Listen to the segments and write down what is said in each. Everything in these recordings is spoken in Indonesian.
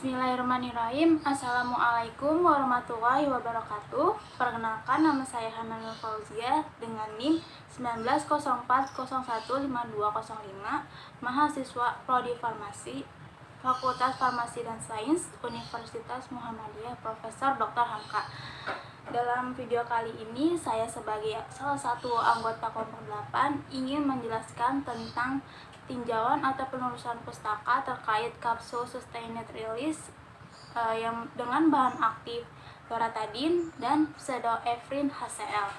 Bismillahirrahmanirrahim. Assalamualaikum warahmatullahi wabarakatuh. Perkenalkan, nama saya Hana Nur Fauzia dengan NIM 1904015205, mahasiswa Prodi Farmasi, Fakultas Farmasi dan Sains, Universitas Muhammadiyah, Profesor Dr. Hamka. Dalam video kali ini, saya sebagai salah satu anggota kelompok 8 ingin menjelaskan tentang tinjauan atau penelusuran pustaka terkait kapsul sustained release yang dengan bahan aktif loratadin dan pseudoephedrine HCl.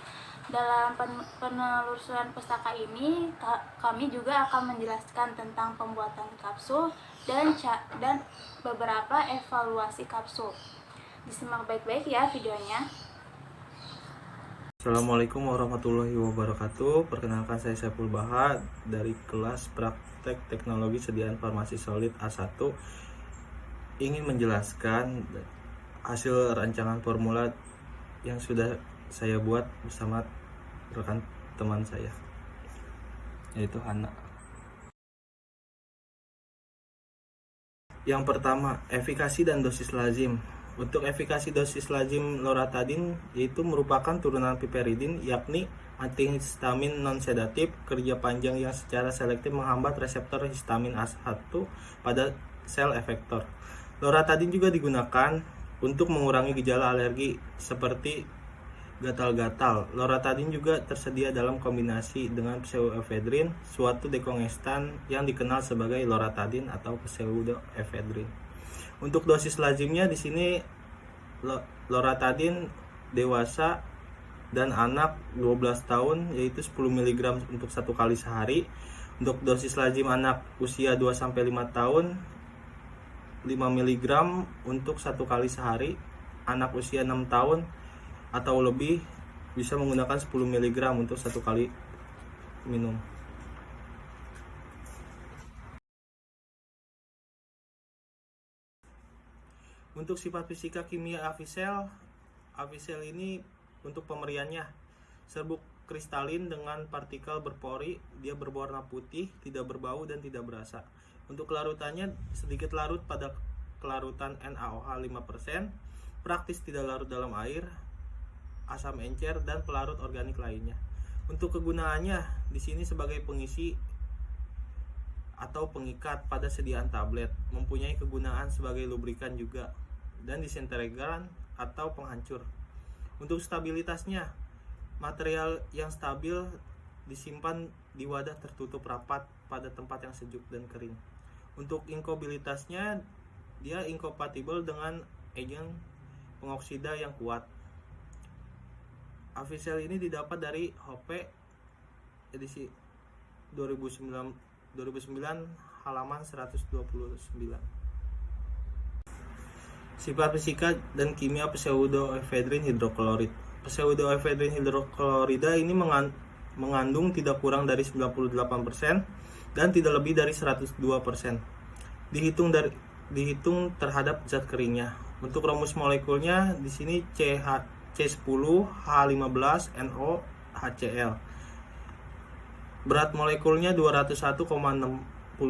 Dalam penelusuran pustaka ini, kami juga akan menjelaskan tentang pembuatan kapsul dan beberapa evaluasi kapsul. Disimak baik-baik ya videonya. Assalamualaikum warahmatullahi wabarakatuh. Perkenalkan, saya Saiful Baha dari kelas Praktek Teknologi Sediaan Farmasi Solid A1. Ingin menjelaskan hasil rancangan formula yang sudah saya buat bersama rekan teman saya, yaitu Hana. Yang pertama, efikasi dan dosis lazim. Untuk efikasi dosis lazim loratadin, yaitu merupakan turunan piperidin, yakni antihistamin non-sedatif kerja panjang yang secara selektif menghambat reseptor histamin A1 pada sel efektor. Loratadin juga digunakan untuk mengurangi gejala alergi seperti gatal-gatal. Loratadin juga tersedia dalam kombinasi dengan pseudoephedrine, suatu dekongestan yang dikenal sebagai loratadin atau pseudoephedrine. Untuk dosis lazimnya di sini loratadin dewasa dan anak 12 tahun yaitu 10 mg untuk 1 kali sehari. Untuk dosis lazim anak usia 2-5 tahun 5 mg untuk 1 kali sehari. Anak usia 6 tahun atau lebih bisa menggunakan 10 mg untuk 1 kali minum. Untuk sifat fisika kimia Avisel ini untuk pemeriannya serbuk kristalin dengan partikel berpori, dia berwarna putih, tidak berbau dan tidak berasa. Untuk kelarutannya sedikit larut pada kelarutan NaOH 5%, praktis tidak larut dalam air, asam encer dan pelarut organik lainnya. Untuk kegunaannya di sini sebagai pengisi atau pengikat pada sediaan tablet, mempunyai kegunaan sebagai lubrikan juga, dan disintegran atau penghancur. Untuk stabilitasnya, material yang stabil disimpan di wadah tertutup rapat pada tempat yang sejuk dan kering. Untuk inkobilitasnya, dia inkompatibel dengan agen pengoksida yang kuat. Avisel ini didapat dari Hope edisi 2009 halaman 129. Sifat fisika dan kimia pseudoephedrine hidroklorid. Pseudoephedrine hidroklorida ini mengandung tidak kurang dari 98% dan tidak lebih dari 102%. Dihitung terhadap zat keringnya. Untuk rumus molekulnya di sini C10H15NO HCl. Berat molekulnya 201,69.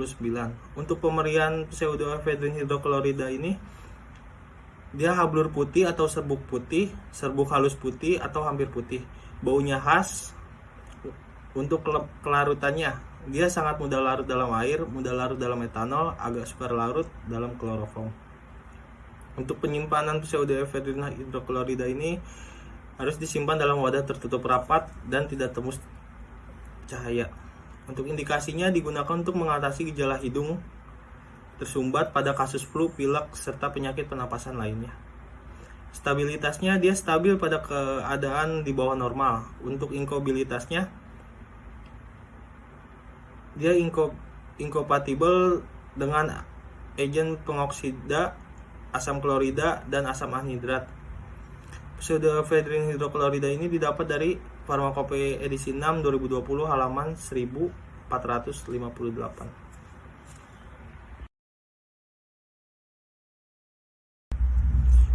Untuk pemerian pseudoephedrine hidroklorida ini, dia hablur putih atau serbuk putih, serbuk halus putih atau hampir putih. Baunya khas. Untuk kelarutannya, dia sangat mudah larut dalam air, mudah larut dalam etanol, agak sukar larut dalam kloroform. Untuk penyimpanan pseudoephedrine hidroklorida ini harus disimpan dalam wadah tertutup rapat dan tidak tembus cahaya. Untuk indikasinya digunakan untuk mengatasi gejala hidung tersumbat pada kasus flu, pilek, serta penyakit pernapasan lainnya. Stabilitasnya, dia stabil pada keadaan di bawah normal. Untuk inkobilitasnya, dia inkompatibel dengan agen pengoksida, asam klorida, dan asam anhidrat. Pseudoephedrine hidroklorida ini didapat dari Farmakopoeia edisi 6 2020 halaman 1458.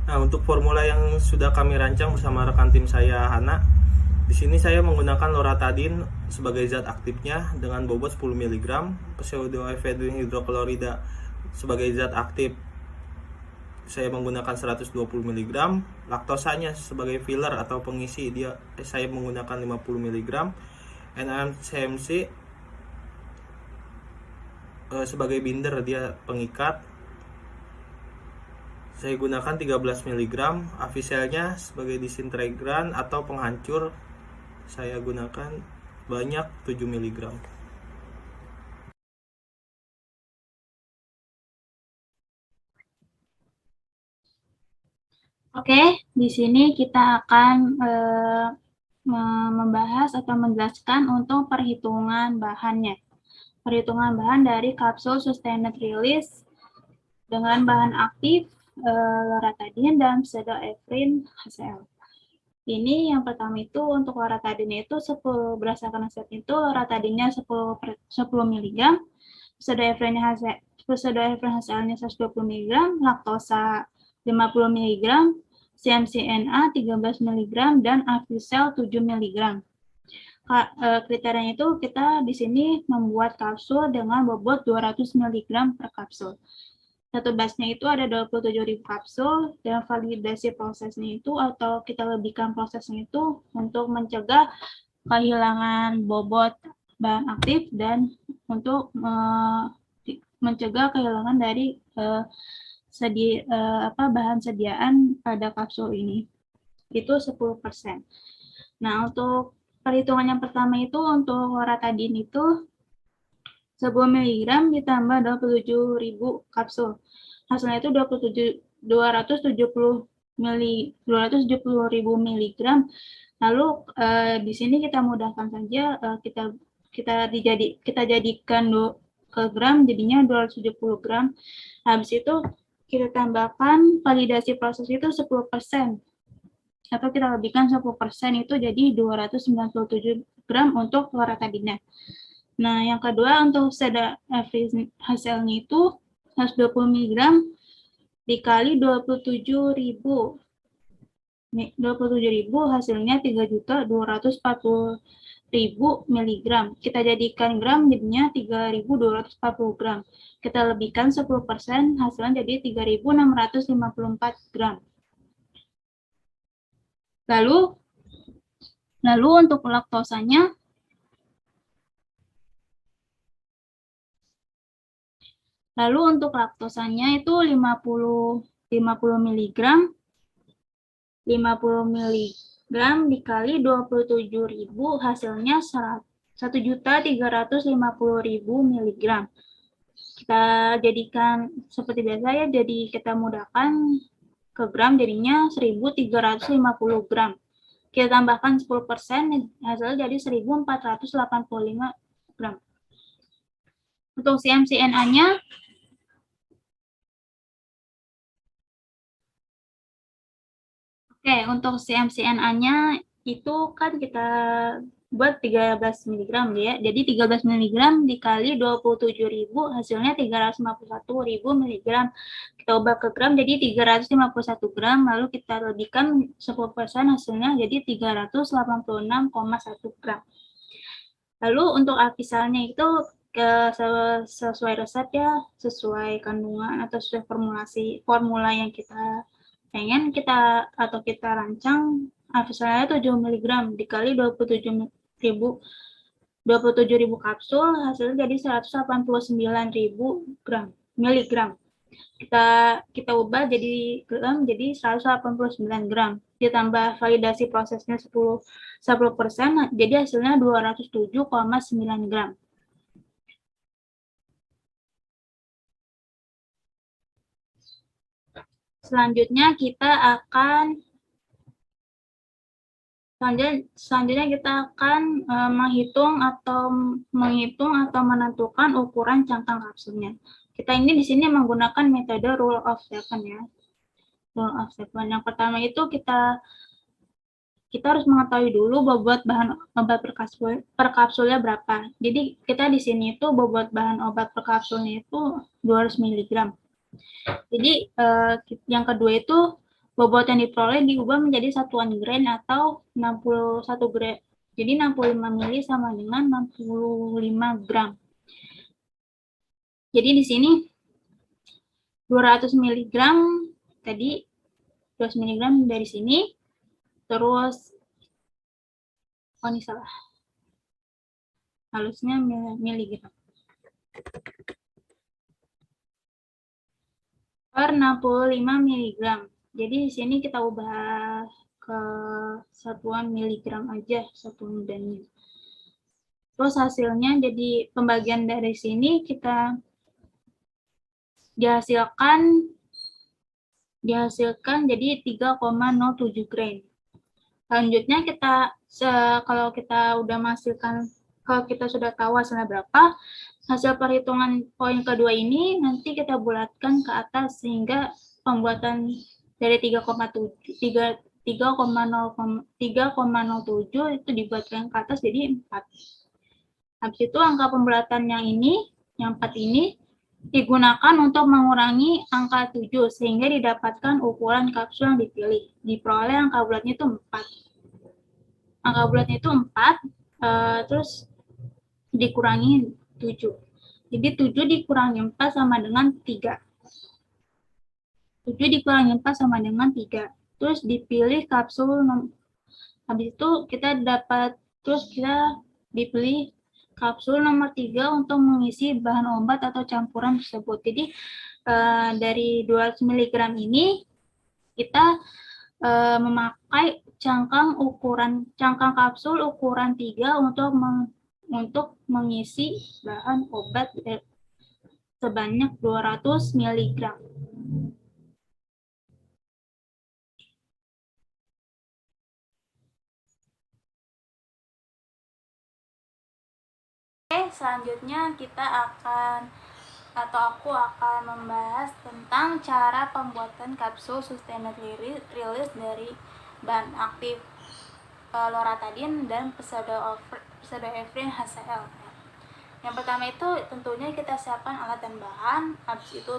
Nah, untuk formula yang sudah kami rancang bersama rekan tim saya Hana, di sini saya menggunakan loratadin sebagai zat aktifnya dengan bobot 10 mg, pseudoephedrine hidroklorida sebagai zat aktif saya menggunakan 120 mg, laktosanya sebagai filler atau pengisi saya menggunakan 50 mg, NaCMC sebagai binder, dia pengikat, saya gunakan 13 mg, Avicelnya sebagai disintegran atau penghancur, saya gunakan banyak 7 mg. Oke, di sini kita akan membahas atau menjelaskan untuk perhitungan bahannya. Perhitungan bahan dari kapsul sustained release dengan bahan aktif loratadin dan pseudoephedrine HCl. Ini yang pertama itu untuk loratadinnya itu 10 berdasarkan resep itu loratadinnya 10 mg, pseudoephedrine HCl-nya 120 mg, laktosa 50 mg, CMCNA 13 mg, dan Avicel 7 mg. Kriterianya itu kita di sini membuat kapsul dengan bobot 200 mg per kapsul. Satu batch-nya itu ada 27.000 kapsul, dan validasi prosesnya itu atau kita lebihkan prosesnya itu untuk mencegah kehilangan bobot bahan aktif dan untuk mencegah kehilangan dari bahan sediaan pada kapsul ini. Itu 10%. Nah, untuk perhitungan yang pertama itu untuk loratadin itu 10 mg ditambah 27.000 kapsul. Hasilnya itu 270.000 mg. Lalu di sini kita mudahkan saja, kita jadikan ke gram, jadinya 270 gram. Habis itu kita tambahkan validasi proses itu 10%. Atau kita lebihkan 10% itu jadi 297 gram untuk loratadinnya. Nah, yang kedua untuk pseudoephedrine HCl-nya itu 120 mg dikali 27.000 hasilnya 3.240.000 mg. Kita jadikan gram jadinya 3.240 gram. Kita lebihkan 10% hasilnya jadi 3.654 gram. Lalu untuk laktosanya itu 50 mg 50 mg dikali 27.000 hasilnya 1.350.000 mg. Kita jadikan seperti biasa ya, jadi kita mudahkan ke gram jadinya 1.350 gram. Kita tambahkan 10%, hasilnya jadi 1.485 gram. Untuk CMCNA-nya untuk CMCNA-nya itu kan kita buat 13 mg ya. Jadi 13 mg dikali 27.000 hasilnya 351.000 mg. Kita ubah ke gram jadi 351 gram, lalu kita lebihkan 10% hasilnya jadi 386,1 gram. Lalu untuk Avicelnya itu sesuai resep ya, sesuai kandungan atau sesuai formula yang kita pengen kita rancang. Avicelnya 7 mg dikali 27.000 kapsul hasilnya jadi 189.000 miligram. Kita ubah jadi gram jadi 189 gram. Ditambah validasi prosesnya 10% jadi hasilnya 207,9 gram. Selanjutnya kita akan menghitung atau menentukan ukuran cangkang kapsulnya. Kita ini di sini menggunakan metode rule of seven ya. Rule of seven. Yang pertama itu kita harus mengetahui dulu bobot bahan obat per kapsulnya berapa. Jadi kita di sini itu bobot bahan obat per kapsulnya itu 200 mg. Jadi yang kedua itu bobot yang diperoleh diubah menjadi satuan grain atau 61 gram. Jadi 65 mili sama dengan 65 gram. Jadi di sini 200 mg tadi 12 mg dari sini, terus ini salah, halusnya miligram per 65 mg. Jadi di sini kita ubah ke satuan miligram aja satuan dannya. Terus hasilnya jadi pembagian dari sini kita dihasilkan jadi 3,07 gram. Selanjutnya kalau kita sudah tahu hasilnya berapa, hasil perhitungan poin kedua ini nanti kita bulatkan ke atas sehingga pembuatan dari 3,07 itu dibuatkan ke atas jadi 4. Habis itu angka pembulatan yang 4 ini digunakan untuk mengurangi angka 7 sehingga didapatkan ukuran kapsul yang dipilih. Diperoleh angka bulatnya itu 4. Angka bulatnya itu 4, terus dikurangi 7. Jadi 7 dikurangi 4 sama dengan 3. 7 dikurangi 4 sama dengan 3. Terus dipilih kapsul, habis itu kita dipilih kapsul nomor 3 untuk mengisi bahan obat atau campuran tersebut. Jadi dari 200 mg ini kita memakai cangkang kapsul ukuran 3 untuk mengisi bahan obat sebanyak 200 mg. Selanjutnya aku akan membahas tentang cara pembuatan kapsul sustainable release dari bahan aktif loratadin dan pseudoephedrine HCl. Yang pertama itu tentunya kita siapkan alat dan bahan. Habis itu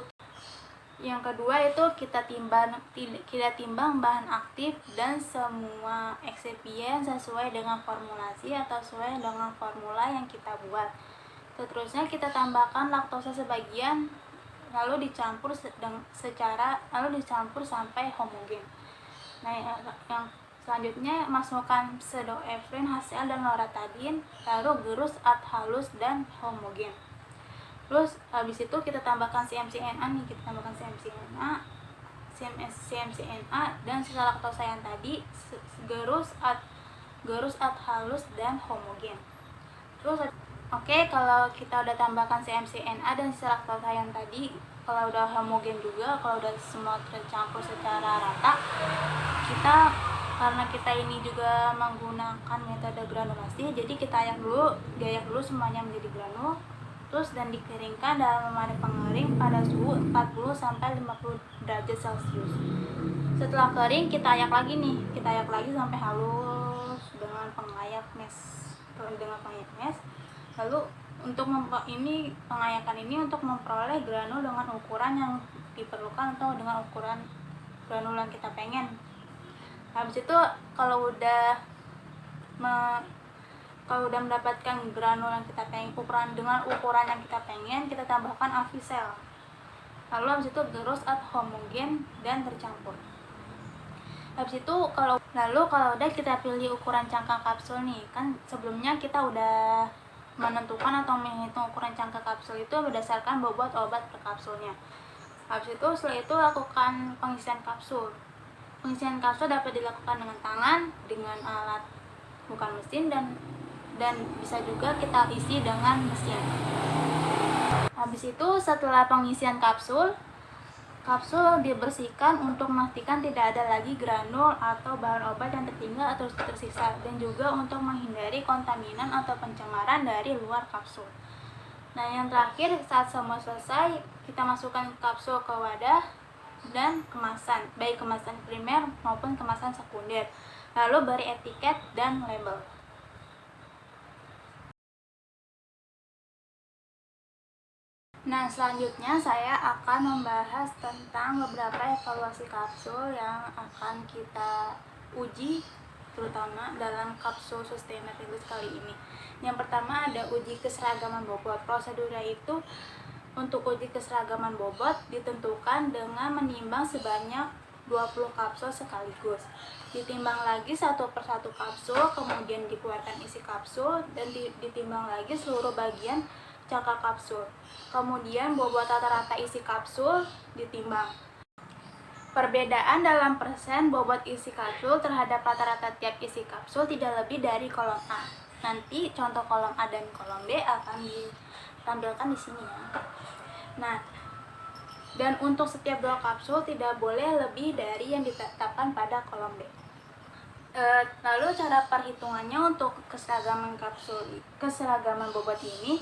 yang kedua itu kita timbang bahan aktif dan semua eksipien sesuai dengan formulasi atau sesuai dengan formula yang kita buat. Seterusnya kita tambahkan laktosa sebagian, lalu dicampur sampai homogen. Nah, yang selanjutnya masukkan pseudoephedrine HCl dan loratadin, lalu gerus halus dan homogen. Terus habis itu kita tambahkan CMCNA dan sisa laktosa yang tadi, gerus halus dan homogen. Terus kalau kita udah tambahkan CMCNA dan sisa laktosa yang tadi, kalau udah homogen juga, kalau udah semua tercampur secara rata, karena kita ini juga menggunakan metode granulasi, jadi kita diayak dulu semuanya menjadi granul, terus dan dikeringkan dalam lemari pengering pada suhu 40-50 derajat Celcius. Setelah kering kita ayak lagi sampai halus dengan pengayak mes. Lalu untuk pengayakan ini untuk memperoleh granul dengan ukuran yang diperlukan atau dengan ukuran granul yang kita pengen. Habis itu kalau udah mendapatkan granul yang kita pengen, dengan ukuran yang kita pengen, kita tambahkan Avisel. Lalu habis itu gerus homogen dan tercampur. Habis itu kalau udah kita pilih ukuran cangkang kapsul nih, kan sebelumnya kita udah menentukan atau menghitung ukuran cangkang kapsul itu berdasarkan bobot obat per kapsulnya. Habis itu setelah itu lakukan pengisian kapsul. Pengisian kapsul dapat dilakukan dengan tangan, dengan alat bukan mesin, dan bisa juga kita isi dengan mesin. Habis itu setelah pengisian kapsul dibersihkan untuk memastikan tidak ada lagi granul atau bahan obat yang tertinggal atau tersisa, dan juga untuk menghindari kontaminan atau pencemaran dari luar kapsul. Nah, yang terakhir, saat semua selesai, kita masukkan kapsul ke wadah dan kemasan, baik kemasan primer maupun kemasan sekunder, lalu beri etiket dan label. Nah, selanjutnya saya akan membahas tentang beberapa evaluasi kapsul yang akan kita uji, terutama dalam kapsul sustainable release kali ini. Yang pertama ada uji keseragaman bobot. Prosedurnya itu Untuk uji keseragaman bobot ditentukan dengan menimbang sebanyak 20 kapsul sekaligus. Ditimbang lagi satu persatu kapsul, kemudian dikeluarkan isi kapsul dan ditimbang lagi seluruh bagian cangkang kapsul. Kemudian bobot rata-rata isi kapsul ditimbang. Perbedaan dalam persen bobot isi kapsul terhadap rata-rata tiap isi kapsul tidak lebih dari kolom A. Nanti contoh kolom A dan kolom B akan ditampilkan di sini ya. Nah, dan untuk setiap 2 kapsul tidak boleh lebih dari yang ditetapkan pada kolom B. Lalu cara perhitungannya untuk keseragaman bobot ini,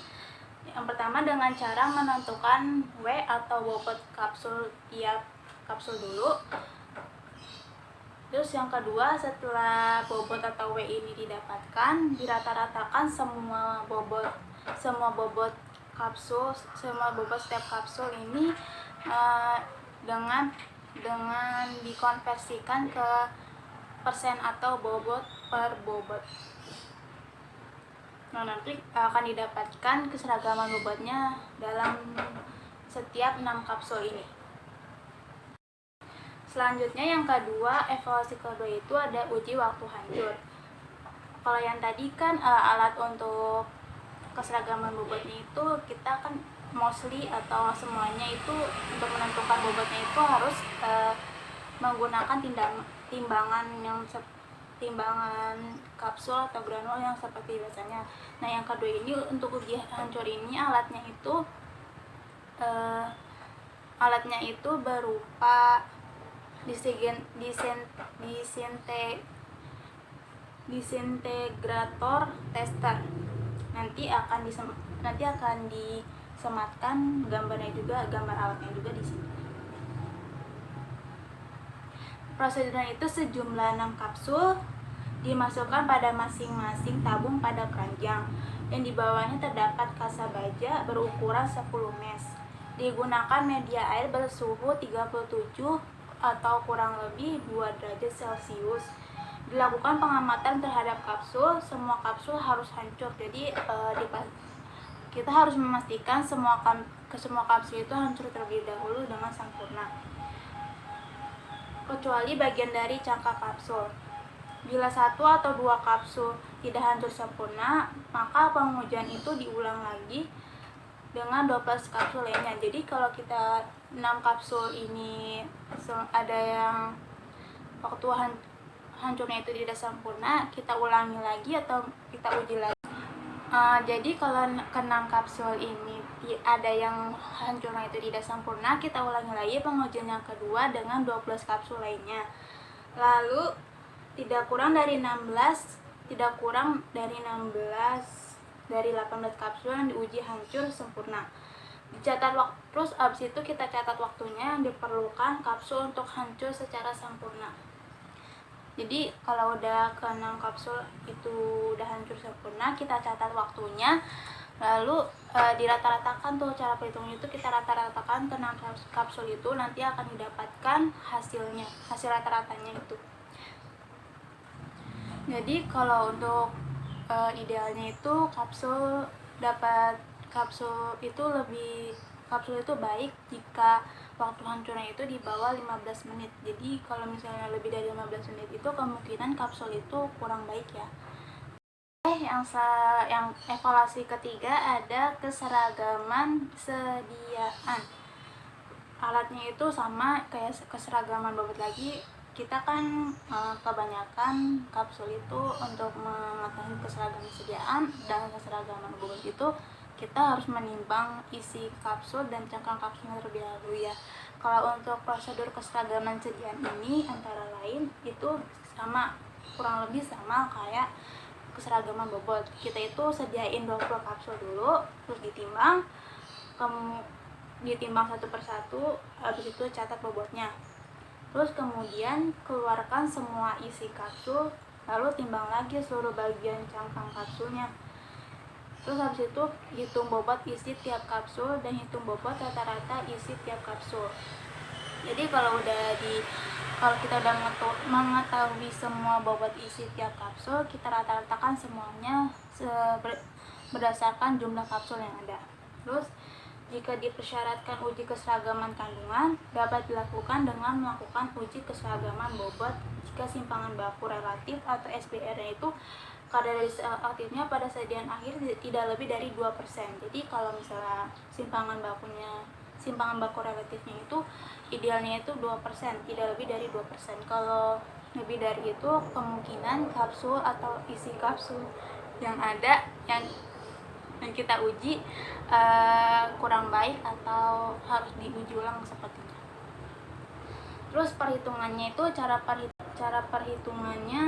yang pertama dengan cara menentukan W atau bobot kapsul tiap kapsul dulu. Terus yang kedua, setelah bobot atau W ini didapatkan, dirata-ratakan semua bobot setiap kapsul ini dengan dikonversikan ke persen atau bobot per bobot. Nah, nanti akan didapatkan keseragaman bobotnya dalam setiap 6 kapsul ini. Selanjutnya yang kedua, evaluasi kedua itu ada uji waktu hancur. Kalau yang tadi kan alat untuk keseragaman bobotnya itu kita kan mostly atau semuanya itu untuk menentukan bobotnya itu harus menggunakan timbangan kapsul atau granul yang seperti biasanya. Nah, yang kedua ini untuk uji hancur ini alatnya itu berupa disintegrator tester. Nanti akan disematkan gambarnya juga, gambar alatnya juga di sini. Prosedurnya itu sejumlah 6 kapsul dimasukkan pada masing-masing tabung pada keranjang yang di bawahnya terdapat kasa baja berukuran 10 mes. Digunakan media air bersuhu 37 atau kurang lebih 2 derajat Celcius. Dilakukan pengamatan terhadap kapsul, semua kapsul harus hancur. Jadi kita harus memastikan semua kapsul itu hancur terlebih dahulu dengan sempurna, kecuali bagian dari cangkang kapsul. Bila 1 atau 2 kapsul tidak hancur sempurna, maka pengujian itu diulang lagi dengan 12 kapsul lainnya. Jadi kalau kita 6 kapsul ini ada yang waktu hancurnya itu tidak sempurna, kita ulangi lagi atau kita uji lagi. Jadi kalau ke-6 kapsul ini ada yang hancurnya itu tidak sempurna, kita ulangi lagi pengujian yang kedua dengan 12 kapsul lainnya. Lalu tidak kurang dari 18 kapsul yang diuji hancur sempurna. Dicatat waktu, terus abis itu kita catat waktunya yang diperlukan kapsul untuk hancur secara sempurna. Jadi kalau udah ke 6 kapsul itu udah hancur sempurna, kita catat waktunya, lalu dirata-ratakan tuh. Cara perhitungnya itu kita rata-ratakan ke 6 kapsul itu, nanti akan didapatkan hasil rata-ratanya itu. Jadi kalau untuk idealnya itu kapsul itu baik jika waktu hancurnya itu di bawah 15 menit. Jadi kalau misalnya lebih dari 15 menit itu kemungkinan kapsul itu kurang baik ya. Yang evaluasi ketiga ada keseragaman sediaan. Alatnya itu sama kayak keseragaman bobot lagi. Kita kan kebanyakan kapsul itu untuk mengetahui keseragaman sediaan dan keseragaman bobot itu kita harus menimbang isi kapsul dan cangkang kapsulnya terlebih dahulu ya. Kalau untuk prosedur keseragaman sediaan ini antara lain itu kurang lebih sama kayak keseragaman bobot. Kita itu sediain 20 kapsul dulu, terus ditimbang satu persatu, habis itu catat bobotnya. Terus kemudian keluarkan semua isi kapsul, lalu timbang lagi seluruh bagian cangkang kapsulnya. Terus habis itu hitung bobot isi tiap kapsul dan hitung bobot rata-rata isi tiap kapsul. Jadi kalau kita udah mengetahui semua bobot isi tiap kapsul, kita rata-ratakan semuanya berdasarkan jumlah kapsul yang ada. Terus Jika dipersyaratkan uji keseragaman kandungan, dapat dilakukan dengan melakukan uji keseragaman bobot jika simpangan baku relatif atau SBR-nya itu kadar aktifnya pada sajian akhir tidak lebih dari 2%. Jadi kalau misalnya simpangan baku relatifnya itu idealnya itu 2%, tidak lebih dari 2%. Kalau lebih dari itu kemungkinan kapsul atau isi kapsul yang ada yang kita uji kurang baik atau harus diuji ulang sepertinya. Terus perhitungannya itu cara perhitungannya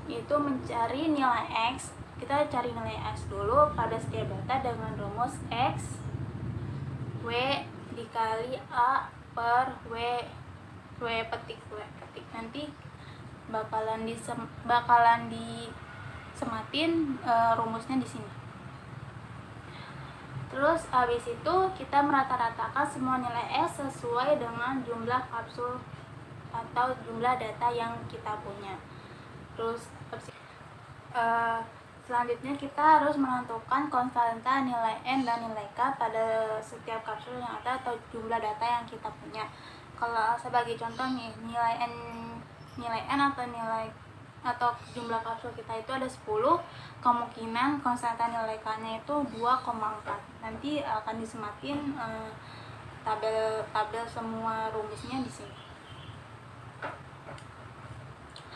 itu mencari nilai X. Kita cari nilai X dulu pada setiap data dengan rumus X W dikali A per W petik. Nanti bakalan disematin rumusnya di sini. Terus habis itu kita merata-ratakan semua nilai X sesuai dengan jumlah kapsul atau jumlah data yang kita punya. Terus selanjutnya kita harus menentukan konstanta nilai N dan nilai K pada setiap kapsul yang ada atau jumlah data yang kita punya. Kalau sebagai contoh nih, nilai N atau jumlah kapsul kita itu ada 10, kemungkinan konstanta nilai K-nya itu 2,4. Nanti akan disematin tabel semua rumusnya di sini.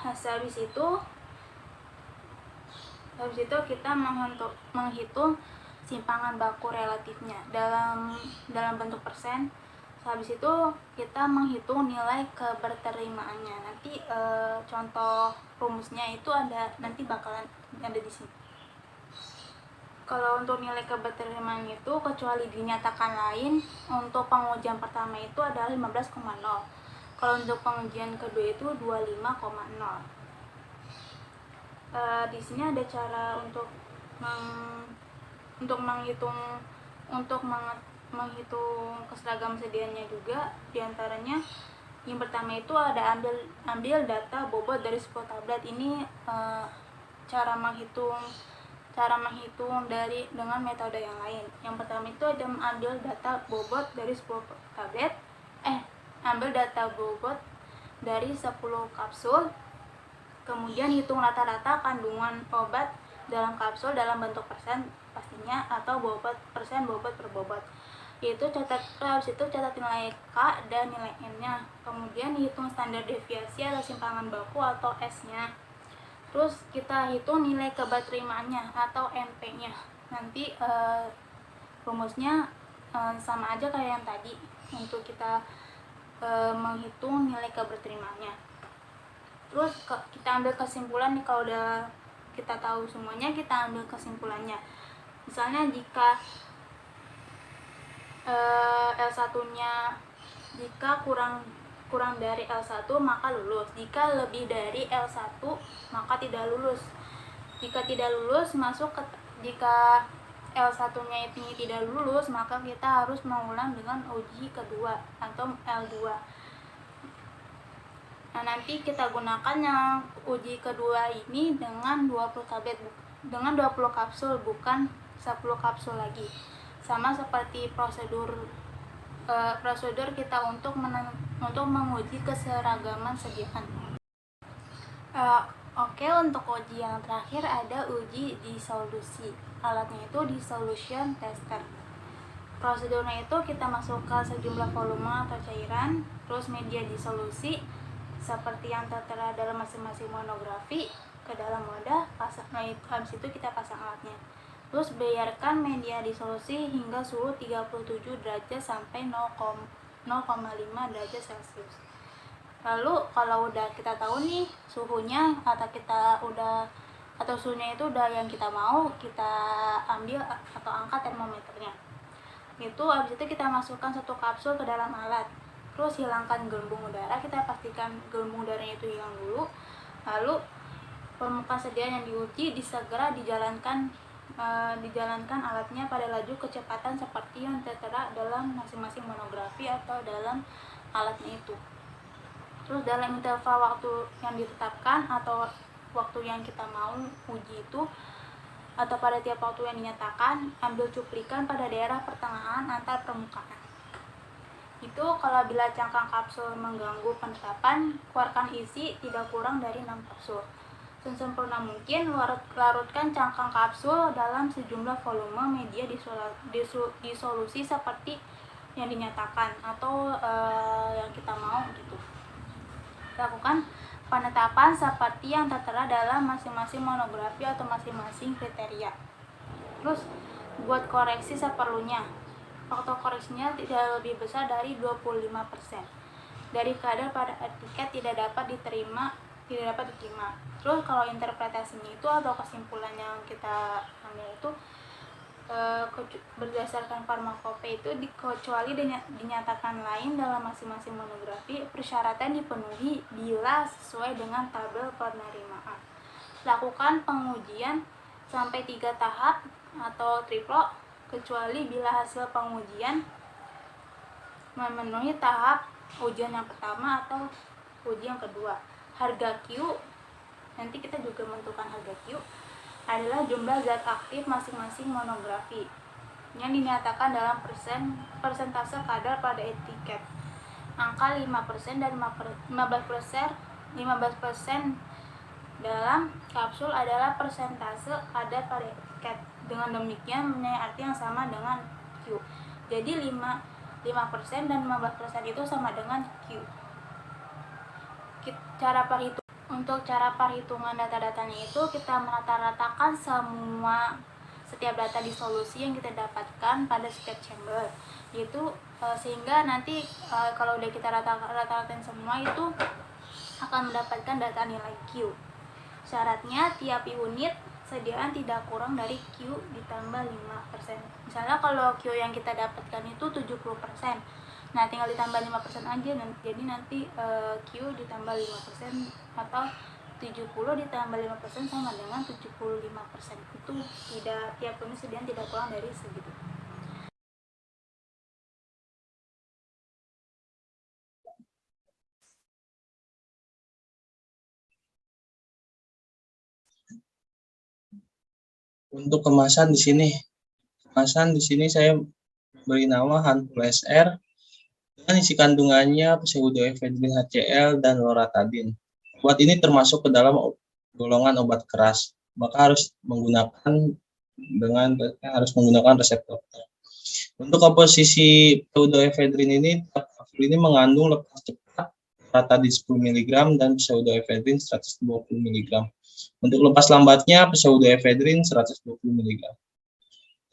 Habis itu kita menghitung simpangan baku relatifnya dalam bentuk persen. Habis itu kita menghitung nilai keberterimaannya. Nanti contoh rumusnya itu bakalan ada di sini. Kalau untuk nilai keberterimaan itu kecuali dinyatakan lain, untuk pengujian pertama itu adalah 15,0. Kalau untuk pengujian kedua itu 25,0. Di sini ada cara untuk menghitung keseragaman sedianya juga. Diantaranya yang pertama itu ada ambil data bobot dari 10 tablet. Ini cara menghitung dengan metode yang lain. Yang pertama itu ada ambil data bobot dari 10 tablet. Ambil data bobot dari 10 kapsul. Kemudian hitung rata-rata kandungan obat dalam kapsul dalam bentuk persen pastinya, atau persen bobot per bobot. Habis itu catat nilai K dan nilai N-nya. Kemudian hitung standar deviasi atau simpangan baku atau S-nya. Terus kita hitung nilai keberterimaannya atau NP-nya. Nanti rumusnya sama aja kayak yang tadi untuk kita menghitung nilai keberterimaannya. Terus kita ambil kesimpulan nih. Kalau udah kita tahu semuanya, kita ambil kesimpulannya. Misalnya jika L1-nya jika kurang dari L1 maka lulus. Jika lebih dari L1 maka tidak lulus. Jika tidak lulus jika L1-nya ini tidak lulus, maka kita harus mengulang dengan uji kedua atau L2. Nah, nanti kita gunakan yang uji kedua ini dengan 20 kapsul, bukan 10 kapsul lagi. Sama seperti prosedur kita untuk menguji keseragaman sediaan. Oke, untuk uji yang terakhir ada uji disolusi. Alatnya itu dissolution tester. Prosedurnya itu kita masukkan sejumlah volume atau cairan, terus media disolusi seperti yang tertera dalam masing-masing monografi ke dalam wadah. Habis itu kita pasang alatnya. Terus biarkan media disolusi hingga suhu 37 derajat sampai 0,5 derajat Celcius. Lalu kalau udah kita tahu nih suhunya atau suhunya itu udah yang kita mau, kita ambil atau angkat termometernya. Habis itu kita masukkan 1 kapsul ke dalam alat. Terus hilangkan gelembung udara, kita pastikan gelembung udaranya itu hilang dulu. Lalu permukaan sediaan yang diuji segera dijalankan alatnya pada laju kecepatan seperti yang tertera dalam masing-masing monografi atau dalam alatnya itu. Terus dalam interval waktu yang ditetapkan atau waktu yang kita mau uji itu atau pada tiap waktu yang dinyatakan, ambil cuplikan pada daerah pertengahan antar permukaan. Itu kalau bila cangkang kapsul mengganggu penetapan, keluarkan isi tidak kurang dari 6 kapsul. Sesempurna mungkin larutkan cangkang kapsul dalam sejumlah volume media disolusi seperti yang dinyatakan atau yang kita mau gitu. Lakukan penetapan seperti yang tertera dalam masing-masing monografi atau masing-masing kriteria. Terus buat koreksi seperlunya. Faktor koreksinya tidak lebih besar dari 25%. Dari kadar pada etiket tidak dapat diterima. Terus kalau interpretasinya itu atau kesimpulan yang kita ambil itu berdasarkan farmakope itu kecuali dinyatakan lain dalam masing-masing monografi, persyaratan dipenuhi bila sesuai dengan tabel penerimaan. Lakukan pengujian sampai 3 tahap atau triplo kecuali bila hasil pengujian memenuhi tahap ujian yang pertama atau ujian yang kedua. Harga Q, nanti kita juga menentukan harga Q, adalah jumlah zat aktif masing-masing monografi yang dinyatakan dalam persentase kadar pada etiket. Angka 5% dan 15% dalam kapsul adalah persentase kadar pada etiket. Dengan demikian mempunyai arti yang sama dengan Q. Jadi 5% dan 15% itu sama dengan Q. Untuk cara perhitungan data-datanya itu kita merata-ratakan setiap data di solusi yang kita dapatkan pada setiap chamber itu sehingga nanti kalau udah kita rata-ratain semua itu akan mendapatkan data nilai Q. Syaratnya tiap unit sediaan tidak kurang dari Q ditambah 5%. Misalnya kalau Q yang kita dapatkan itu 70%. Nah, tinggal ditambah 5% aja, jadi nanti Q ditambah 5% atau 70 ditambah 5% sama dengan 75%. Itu tiap unit sediaan tidak kurang dari segitu. Untuk kemasan di sini saya beri nama Hanpul SR dengan isi kandungannya pseudoephedrine HCl dan loratadine. Obat ini termasuk ke dalam golongan obat keras, maka harus menggunakan resep dokter. Untuk komposisi pseudoephedrine ini, kapsul ini mengandung lepas cepat loratadine 10 mg dan pseudoephedrine 120 mg. Untuk lepas lambatnya pseudoephedrine 120 mg.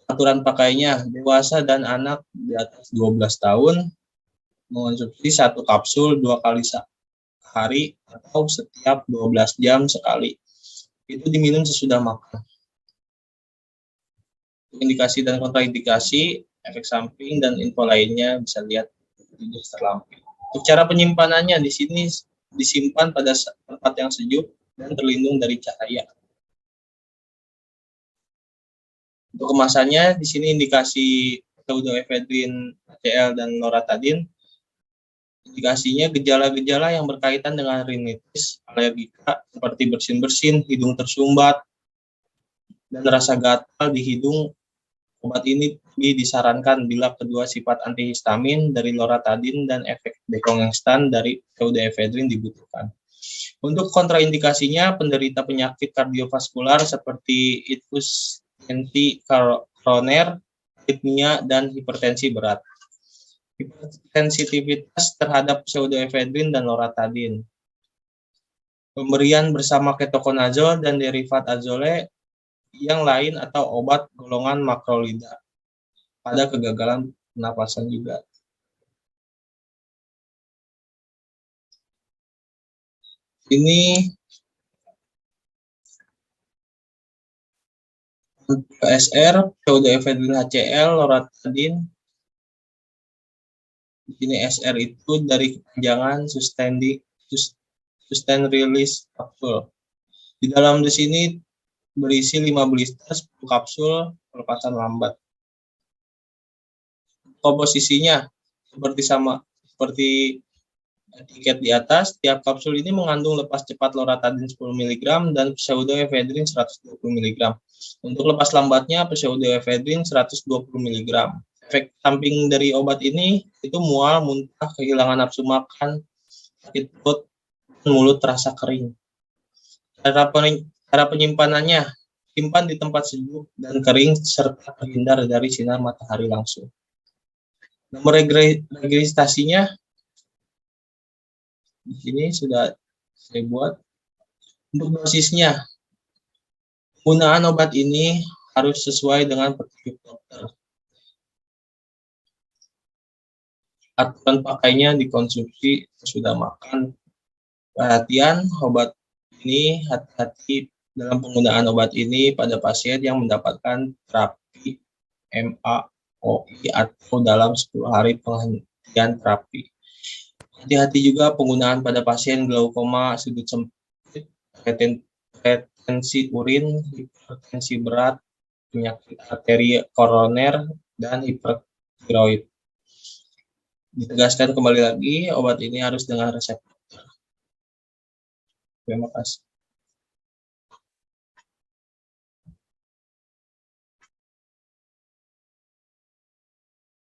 Aturan pakainya, dewasa dan anak di atas 12 tahun mengonsumsi 1 kapsul 2 kali sehari atau setiap 12 jam sekali. Itu diminum sesudah makan. Indikasi dan kontraindikasi, efek samping dan info lainnya bisa lihat di daftar lampir. Untuk cara penyimpanannya di sini disimpan pada tempat yang sejuk dan terlindung dari cahaya. Untuk kemasannya di sini indikasi pseudoephedrine HCl dan loratadine. Indikasinya gejala-gejala yang berkaitan dengan rinitis, alergika seperti bersin-bersin, hidung tersumbat, dan rasa gatal di hidung. Obat ini disarankan bila kedua sifat antihistamin dari loratadine dan efek dekongestan dari pseudoephedrine dibutuhkan. Untuk kontraindikasinya, penderita penyakit kardiovaskular seperti insufisiensi koroner, aritmia, dan hipertensi berat. Sensitivitas terhadap pseudoephedrine dan loratadine. Pemberian bersama ketoconazole dan derivat azole yang lain atau obat golongan makrolida pada kegagalan pernapasan juga. Ini SR, pseudoephedrine HCl, loratadine. Di sini SR itu dari kepanjangan sustained release kapsul. Di dalam di sini berisi 5 blister 10 kapsul pelepasan lambat. Komposisinya seperti Etiket di atas, tiap kapsul ini mengandung lepas cepat loratadin 10 mg dan pseudoephedrine 120 mg. Untuk lepas lambatnya pseudoephedrine 120 mg. Efek samping dari obat ini itu mual, muntah, kehilangan nafsu makan, sakit perut, mulut terasa kering. Cara penyimpanannya, simpan di tempat sejuk dan kering serta terhindar dari sinar matahari langsung. Nomor registrasinya di sini sudah saya buat. Untuk dosisnya, penggunaan obat ini harus sesuai dengan petunjuk dokter. Aturan pakainya dikonsumsi sesudah makan. Perhatian, obat ini hati-hati dalam penggunaan obat ini pada pasien yang mendapatkan terapi MAOI atau dalam 10 hari penghentian terapi. Hati-hati juga penggunaan pada pasien glaukoma, sudut sempit, retensi urin, hipertensi berat, penyakit arteri koroner, dan hipertiroid. Ditegaskan kembali lagi, obat ini harus dengan resep dokter. Terima kasih.